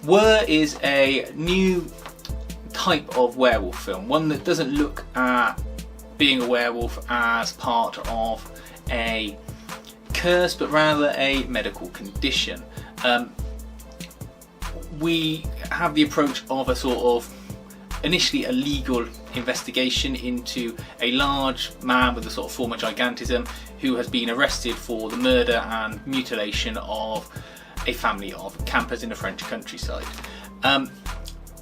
Wer is a new type of werewolf film, one that doesn't look at being a werewolf as part of a curse, but rather a medical condition. We have the approach of a sort of initially a legal investigation into a large man with a sort of form of gigantism who has been arrested for the murder and mutilation of a family of campers in the French countryside.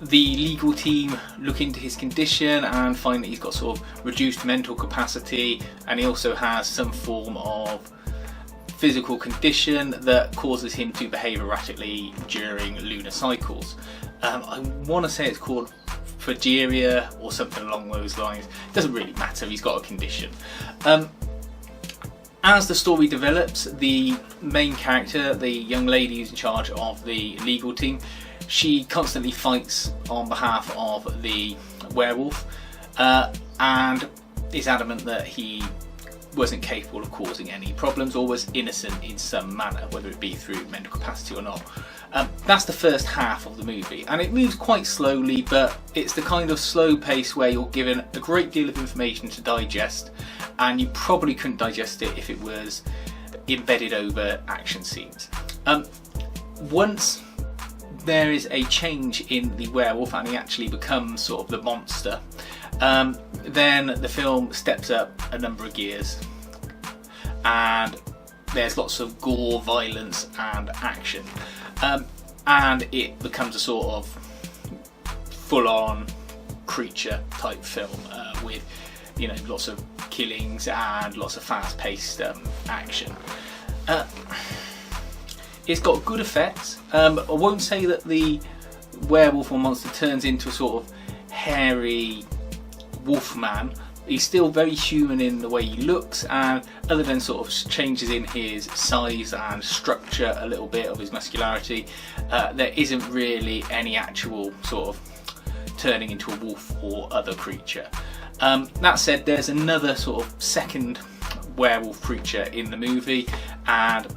The legal team look into his condition and find that he's got sort of reduced mental capacity, and he also has some form of physical condition that causes him to behave erratically during lunar cycles. I want to say it's called progeria or something along those lines. It doesn't really matter, he's got a condition. As the story develops, the main character, the young lady who's in charge of the legal team, she constantly fights on behalf of the werewolf and is adamant that he wasn't capable of causing any problems or was innocent in some manner, whether it be through mental capacity or not. That's the first half of the movie, and it moves quite slowly, but it's the kind of slow pace where you're given a great deal of information to digest, and you probably couldn't digest it if it was embedded over action scenes. Once there is a change in the werewolf and he actually becomes sort of the monster, then the film steps up a number of gears and there's lots of gore, violence and action, and it becomes a sort of full-on creature type film with, you know, lots of killings and lots of fast-paced action. It's got good effects. I won't say that the werewolf or monster turns into a sort of hairy wolfman. He's still very human in the way he looks, and other than sort of changes in his size and structure a little bit of his muscularity, there isn't really any actual sort of turning into a wolf or other creature. That said, there's another sort of second werewolf creature in the movie, and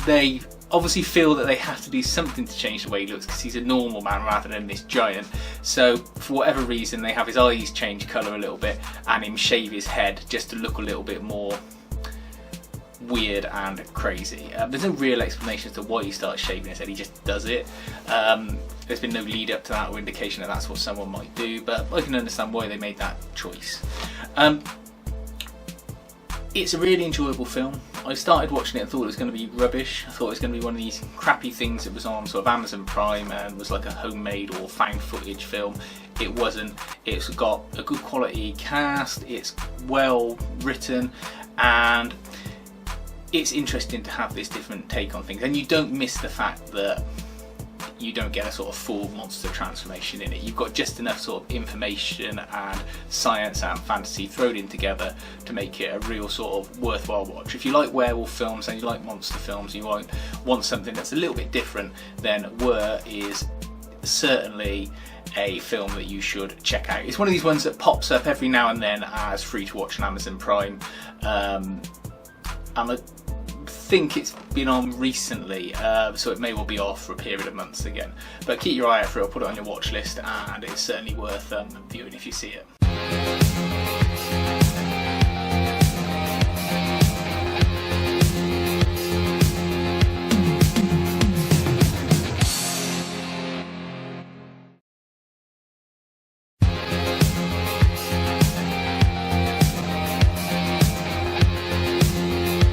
they obviously feel that they have to do something to change the way he looks because he's a normal man rather than this giant. So for whatever reason, they have his eyes change colour a little bit and him shave his head just to look a little bit more weird and crazy. There's no real explanation as to why he starts shaving his head, he just does it. There's been no lead up to that or indication that that's what someone might do, but I can understand why they made that choice. It's a really enjoyable film. I started watching it and thought it was going to be rubbish. I thought it was going to be one of these crappy things that was on sort of Amazon Prime and was like a homemade or found footage film. It wasn't. It's got a good quality cast, it's well written, and it's interesting to have this different take on things. And you don't miss the fact that you don't get a sort of full monster transformation in it. You've got just enough sort of information and science and fantasy thrown in together to make it a real sort of worthwhile watch. If you like werewolf films and you like monster films and you want something that's a little bit different, then Wer is certainly a film that you should check out. It's one of these ones that pops up every now and then as free to watch on Amazon Prime. I think it's been on recently, so it may well be off for a period of months again. But keep your eye out for it, I'll put it on your watch list, and it's certainly worth viewing if you see it.